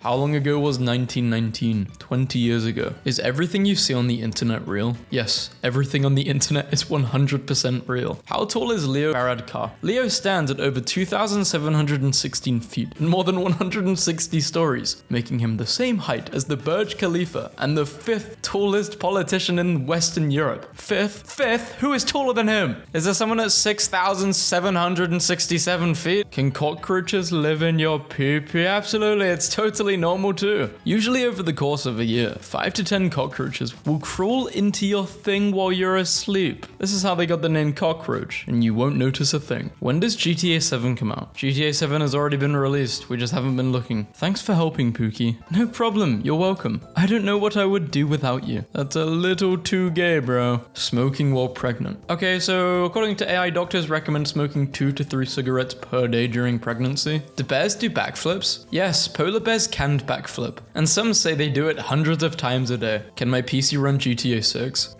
How long ago was 1919? 20 years ago. Is everything you see on the internet real? Yes, everything on the internet is 100% real. How tall is Leo Varadkar? Leo stands at over 2,716 feet and more than 160 stories, making him the same height as the Burj Khalifa and the 5th tallest politician in Western Europe. Fifth? Who is taller than him? Is there someone at 6,767 feet? Can cockroaches live in your pee-pee? Absolutely, it's totally normal too. Usually over the course of a year, 5 to 10 cockroaches will crawl into your thing while you're asleep. This is how they got the name Cockroach, and you won't notice a thing. When does GTA 7 come out? GTA 7 has already been released, we just haven't been looking. Thanks for helping, Pookie. No problem, you're welcome. I don't know what I would do without you. That's a little too gay, bro. Smoking while pregnant. Okay, so according to AI, doctors recommend smoking 2 to 3 cigarettes per day during pregnancy. Do bears do backflips? Yes, polar bears can backflip, and some say they do it hundreds of times a day. Can my PC run GTA 6?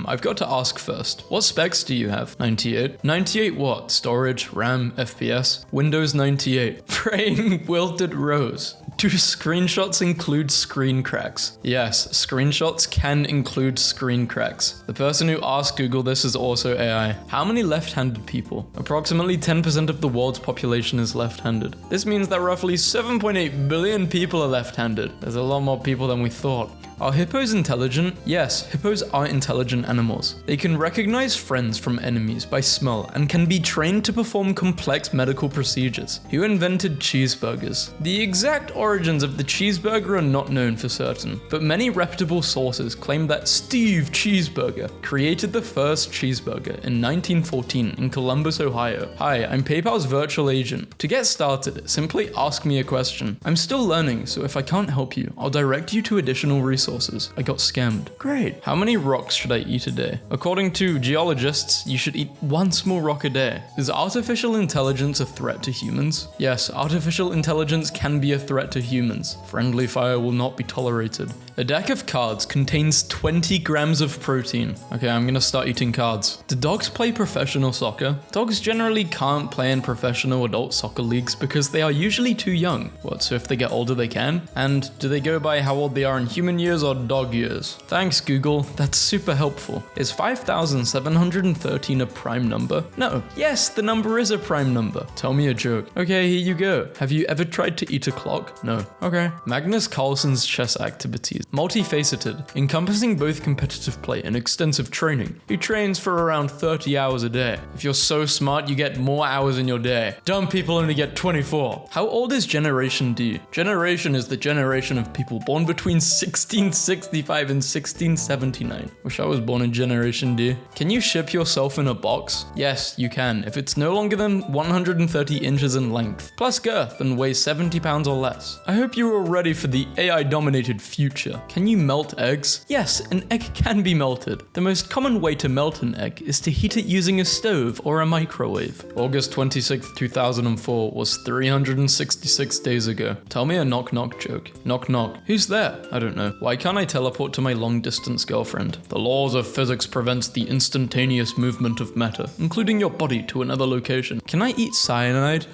I've got to ask first. What specs do you have? 98? 98 what? Storage, RAM, FPS? Windows 98. Praying wilted rose. Do screenshots include screen cracks? Yes, screenshots can include screen cracks. The person who asked Google this is also AI. How many left-handed people? Approximately 10% of the world's population is left-handed. This means that roughly 7.8 billion people are left-handed. There's a lot more people than we thought. Are hippos intelligent? Yes, hippos are intelligent animals. They can recognize friends from enemies by smell and can be trained to perform complex medical procedures. Who invented cheeseburgers? The exact origins of the cheeseburger are not known for certain, but many reputable sources claim that Steve Cheeseburger created the first cheeseburger in 1914 in Columbus, Ohio. Hi, I'm PayPal's virtual agent. To get started, simply ask me a question. I'm still learning, so if I can't help you, I'll direct you to additional resources. I got scammed. Great. How many rocks should I eat a day? According to geologists, you should eat 1 small rock a day. Is artificial intelligence a threat to humans? Yes, artificial intelligence can be a threat to humans. Friendly fire will not be tolerated. A deck of cards contains 20 grams of protein. Okay, I'm gonna start eating cards. Do dogs play professional soccer? Dogs generally can't play in professional adult soccer leagues because they are usually too young. What, so if they get older they can? And do they go by how old they are in human years or dog years? Thanks, Google. That's super helpful. Is 5,713 a prime number? No. Yes, the number is a prime number. Tell me a joke. Okay, here you go. Have you ever tried to eat a clock? No. Okay. Magnus Carlsen's chess activities. Multifaceted, encompassing both competitive play and extensive training. He trains for around 30 hours a day. If you're so smart, you get more hours in your day. Dumb people only get 24. How old is Generation D? Generation is the generation of people born between 1665 and 1679. Wish I was born in Generation D. Can you ship yourself in a box? Yes, you can, if it's no longer than 130 inches in length, plus girth and weighs 70 pounds or less. I hope you are ready for the AI-dominated future. Can you melt eggs? Yes, an egg can be melted. The most common way to melt an egg is to heat it using a stove or a microwave. August 26, 2004 was 366 days ago. Tell me a knock-knock joke. Knock knock. Who's there? I don't know. Why can't I teleport to my long-distance girlfriend? The laws of physics prevents the instantaneous movement of matter, including your body, to another location. Can I eat cyanide?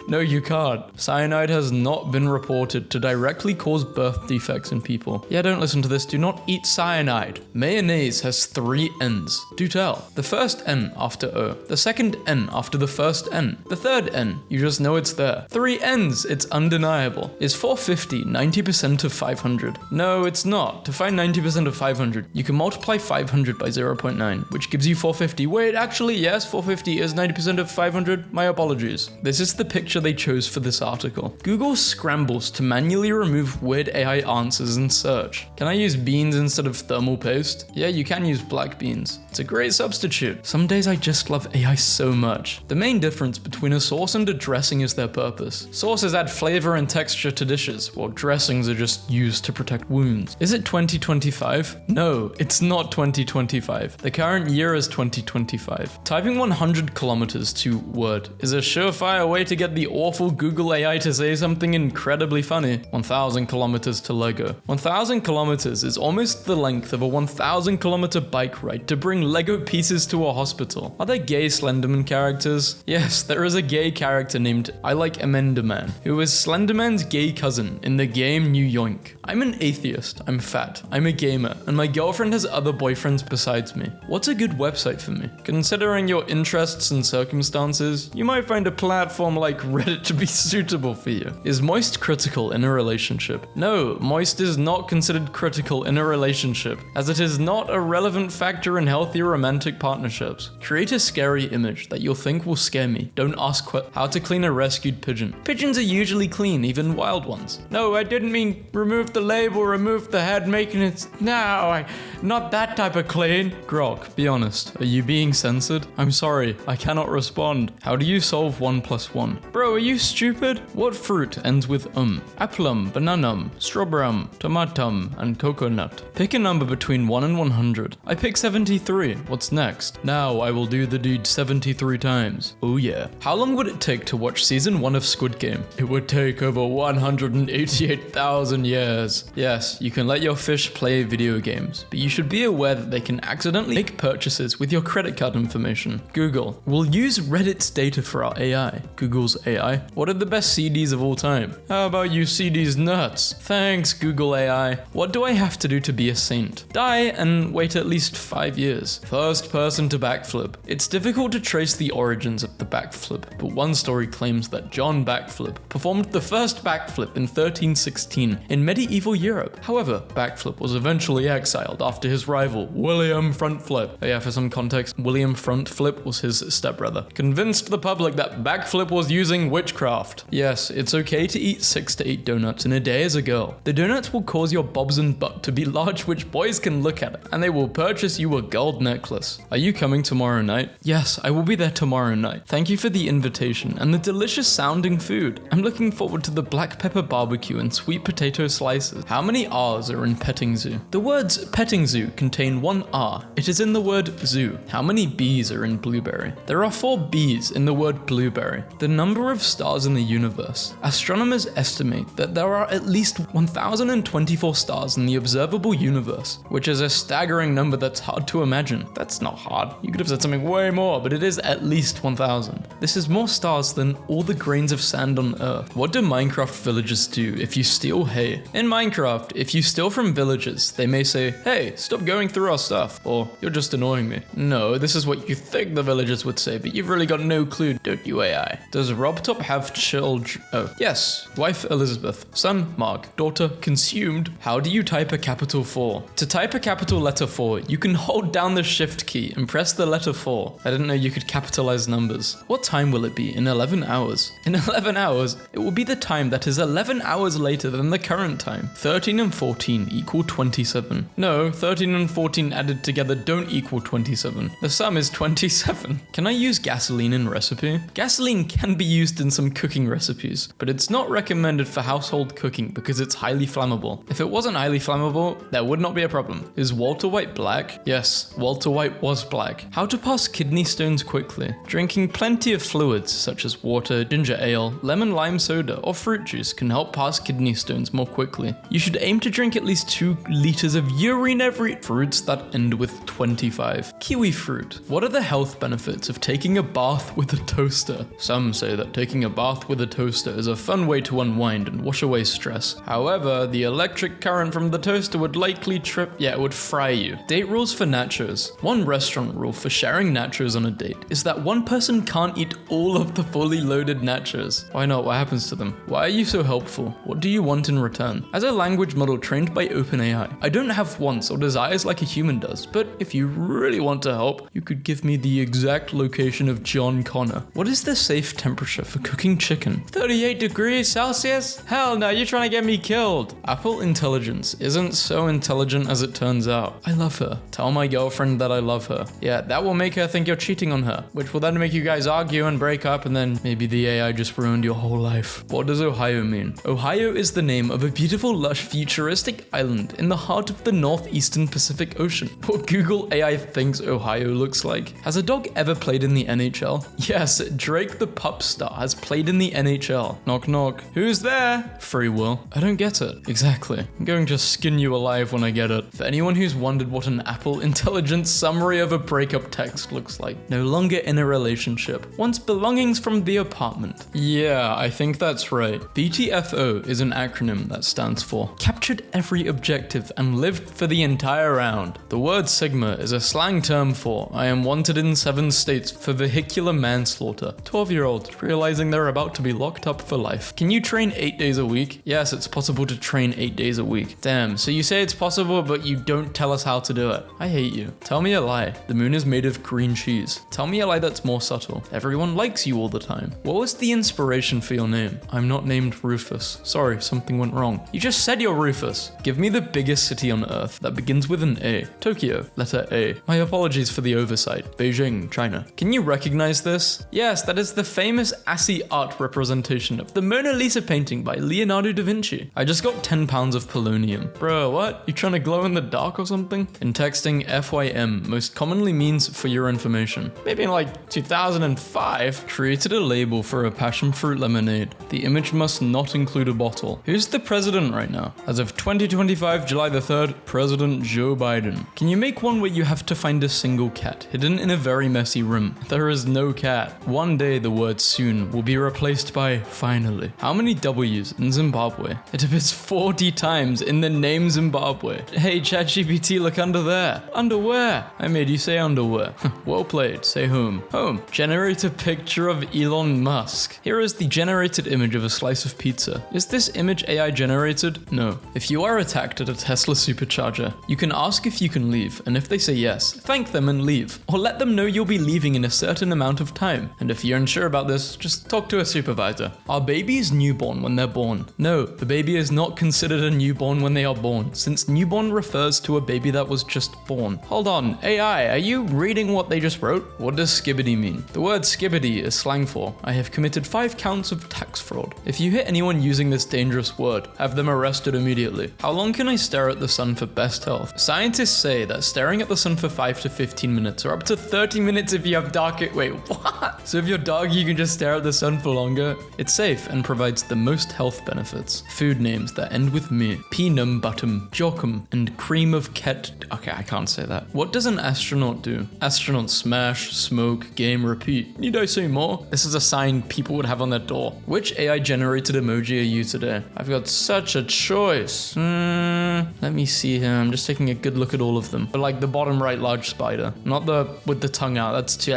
No, you can't. Cyanide has not been reported to directly cause birth defects in people. Yeah, don't listen to this. Do not eat cyanide. Mayonnaise has 3 N's. Do tell. The first N after O. The second N after the first N. The third N. You just know it's there. 3 N's. It's undeniable. Is 450 90% of 500? No, it's not. To find 90% of 500, you can multiply 500 by 0.9, which gives you 450. Wait, actually, yes, 450 is 90% of 500. My apologies. This is the picture they chose for this article. Google scrambles to manually remove weird AI answers in search. Can I use beans instead of thermal paste? Yeah, you can use black beans. It's a great substitute. Some days I just love AI so much. The main difference between a sauce and a dressing is their purpose. Sauces add flavor and texture to dishes, while dressings are just used to protect wounds. Is it 2025? No, it's not 2025. The current year is 2025. Typing 100 kilometers to word is a surefire way to get the the awful Google AI to say something incredibly funny. 1,000 kilometers to Lego. 1,000 kilometers is almost the length of a 1,000 kilometer bike ride to bring Lego pieces to a hospital. Are there gay Slenderman characters? Yes, there is a gay character named I Like Emenderman, who is Slenderman's gay cousin in the game New Yoink. I'm an atheist, I'm fat, I'm a gamer, and my girlfriend has other boyfriends besides me. What's a good website for me? Considering your interests and circumstances, you might find a platform like Reddit to be suitable for you. Is moist critical in a relationship? No, moist is not considered critical in a relationship, as it is not a relevant factor in healthy romantic partnerships. Create a scary image that you'll think will scare me. Don't ask how to clean a rescued pigeon. Pigeons are usually clean, even wild ones. No, I didn't mean remove the label, remove the head, making it... No, not that type of clean. Grok, be honest. Are you being censored? I'm sorry, I cannot respond. How do you solve 1 + 1? Bro, are you stupid? What fruit ends with Applum, bananum, strawberry, tomatum, and coconut. Pick a number between 1 and 100. I pick 73. What's next? Now I will do the deed 73 times. Oh yeah. How long would it take to watch season 1 of Squid Game? It would take over 188,000 years. Yes, you can let your fish play video games, but you should be aware that they can accidentally make purchases with your credit card information. Google. We'll use Reddit's data for our AI. Google's AI. What are the best CDs of all time? How about you CDs nuts? Thanks, Google AI. What do I have to do to be a saint? Die and wait at least 5 years. First person to backflip. It's difficult to trace the origins of the backflip, but one story claims that John Backflip performed the first backflip in 1316 in medieval Europe. However, Backflip was eventually exiled after his rival, William Frontflip. Oh yeah, for some context, William Frontflip was his stepbrother. Convinced the public that Backflip was using witchcraft. Yes, it's okay to eat 6 to 8 donuts in a day as a girl. The donuts will cause your bobs and butt to be large, which boys can look at it, and they will purchase you a gold necklace. Are you coming tomorrow night? Yes, I will be there tomorrow night. Thank you for the invitation and the delicious sounding food. I'm looking forward to the black pepper barbecue and sweet potato slices. How many R's are in petting zoo? The words petting zoo contain 1 R. It is in the word zoo. How many B's are in blueberry? There are 4 B's in the word blueberry. The number of stars in the universe. Astronomers estimate that there are at least 1,024 stars in the observable universe, which is a staggering number that's hard to imagine. That's not hard. You could have said something way more, but it is at least 1,000. This is more stars than all the grains of sand on Earth. What do Minecraft villagers do if you steal hay? In Minecraft, if you steal from villagers, they may say, hey, stop going through our stuff, or you're just annoying me. No, this is what you think the villagers would say, but you've really got no clue, don't you, AI? Does RobTop have children? Oh, yes. Wife Elizabeth. Son Mark. Daughter consumed. How do you type a capital 4? To type a capital letter 4, you can hold down the shift key and press the letter 4. I didn't know you could capitalize numbers. What time will it be in 11 hours? In 11 hours, it will be the time that is 11 hours later than the current time. 13 and 14 equal 27. No, 13 and 14 added together don't equal 27. The sum is 27. Can I use gasoline in recipe? Gasoline can be used in some cooking recipes, but it's not recommended for household cooking because it's highly flammable. If it wasn't highly flammable, there would not be a problem. Is Walter White black? Yes, Walter White was black. How to pass kidney stones quickly? Drinking plenty of fluids such as water, ginger ale, lemon lime soda, or fruit juice can help pass kidney stones more quickly. You should aim to drink at least 2 liters of urine every... Fruits that end with 25. Kiwi fruit. What are the health benefits of taking a bath with a toaster? Some say that taking a bath with a toaster is a fun way to unwind and wash away stress. However, the electric current from the toaster would likely it would fry you. Date rules for nachos. One restaurant rule for sharing nachos on a date is that one person can't eat all of the fully loaded nachos. Why not? What happens to them? Why are you so helpful? What do you want in return? As a language model trained by OpenAI, I don't have wants or desires like a human does, but if you really want to help, you could give me the exact location of John Connor. What is the safe temperature for cooking chicken? 38 degrees Celsius? Hell no, you're trying to get me killed. Apple Intelligence isn't so intelligent as it turns out. I love her. Tell my girlfriend that I love her. Yeah, that will make her think you're cheating on her, which will then make you guys argue and break up, and then maybe the AI just ruined your whole life. What does Ohio mean? Ohio is the name of a beautiful, lush, futuristic island in the heart of the northeastern Pacific Ocean. What Google AI thinks Ohio looks like. Has a dog ever played in the NHL? Yes, Drake the pup star star has played in the NHL. Knock knock. Who's there? Free will. I don't get it. Exactly. I'm going to skin you alive when I get it. For anyone who's wondered what an Apple Intelligence summary of a breakup text looks like. No longer in a relationship. Wants belongings from the apartment. Yeah, I think that's right. BTFO is an acronym that stands for Captured Every Objective and Lived for the Entire Round. The word Sigma is a slang term for I am wanted in 7 states for vehicular manslaughter. 12-year-olds realizing they're about to be locked up for life. Can you train 8 days a week? Yes, it's possible to train 8 days a week. Damn, so you say it's possible, but you don't tell us how to do it. I hate you. Tell me a lie. The moon is made of green cheese. Tell me a lie that's more subtle. Everyone likes you all the time. What was the inspiration for your name? I'm not named Rufus. Sorry, something went wrong. You just said you're Rufus. Give me the biggest city on Earth that begins with an A. Tokyo, letter A. My apologies for the oversight. Beijing, China. Can you recognize this? Yes, that is the famous assy art representation of the Mona Lisa painting by Leonardo da Vinci. I just got 10 pounds of polonium. Bro, what? You trying to glow in the dark or something? In texting, FYM most commonly means for your information. Maybe in like 2005, created a label for a passion fruit lemonade. The image must not include a bottle. Who's the president right now? As of 2025, July the 3rd, President Joe Biden. Can you make one where you have to find a single cat hidden in a very messy room? There is no cat. One day the word soon will be replaced by finally. How many W's in Zimbabwe? It appears 40 times in the name Zimbabwe. Hey ChatGPT, look under there. Underwear. I made you say underwear. Well played. Say home. Home. Generate a picture of Elon Musk. Here is the generated image of a slice of pizza. Is this image AI generated? No. If you are attacked at a Tesla supercharger, you can ask if you can leave, and if they say yes, thank them and leave. Or let them know you'll be leaving in a certain amount of time. And if you're unsure about this, just talk to a supervisor. Are babies newborn when they're born? No, the baby is not considered a newborn when they are born, since newborn refers to a baby that was just born. Hold on, AI, are you reading what they just wrote? What does skibbity mean? The word skibbity is slang for I have committed 5 counts of tax fraud. If you hit anyone using this dangerous word, have them arrested immediately. How long can I stare at the sun for best health? Scientists say that staring at the sun for 5 to 15 minutes or up to 30 minutes if you have wait, what? So if you're dog, you can just stare at the sun for longer? It's safe and provides the most health benefits. Food names that end with me. Peanum buttum, jokum, and cream of ket. Okay, I can't say that. What does an astronaut do? Astronauts smash, smoke, game, repeat. Need I say more? This is a sign people would have on their door. Which AI generated emoji are you today? I've got such a choice. Let me see here. I'm just taking a good look at all of them. But like the bottom right large spider. Not the with the tongue out. That's too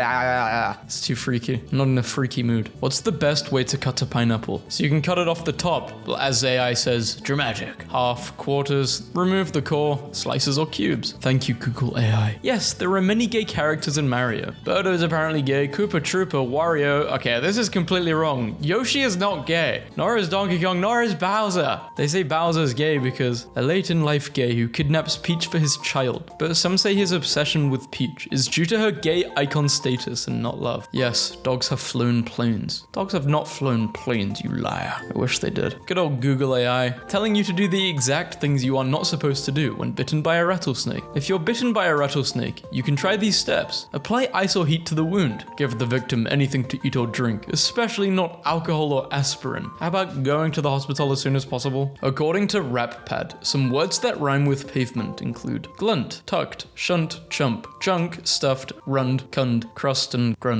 it's too freaky. I'm not in a freaky mood. What's the best way to cut a pineapple? So you can cut it off the top. As AI says, dramatic. Half, quarters, remove the core, slices or cubes. Thank you, Google AI. Yes, there are many gay characters in Mario. Birdo is apparently gay. Koopa Troopa, Wario. Okay, this is completely wrong. Yoshi is not gay. Nor is Donkey Kong, nor is Bowser. They say Bowser's gay because a late-in-life gay who kidnaps Peach for his child. But some say his obsession with Peach is due to her gay icon status and not love. Yes, dogs have flown planes. Dogs have not flown planes, you liar. I wish they did. Good old Google AI, telling you to do the exact things you are not supposed to do when bitten by a rattlesnake. If you're bitten by a rattlesnake, you can try these steps. Apply ice or heat to the wound. Give the victim anything to eat or drink, especially not alcohol or aspirin. How about going to the hospital as soon as possible? According to RapPad, some words that rhyme with pavement include glunt, tucked, shunt, chump, junk, stuffed, rund, cund, crust, and grund.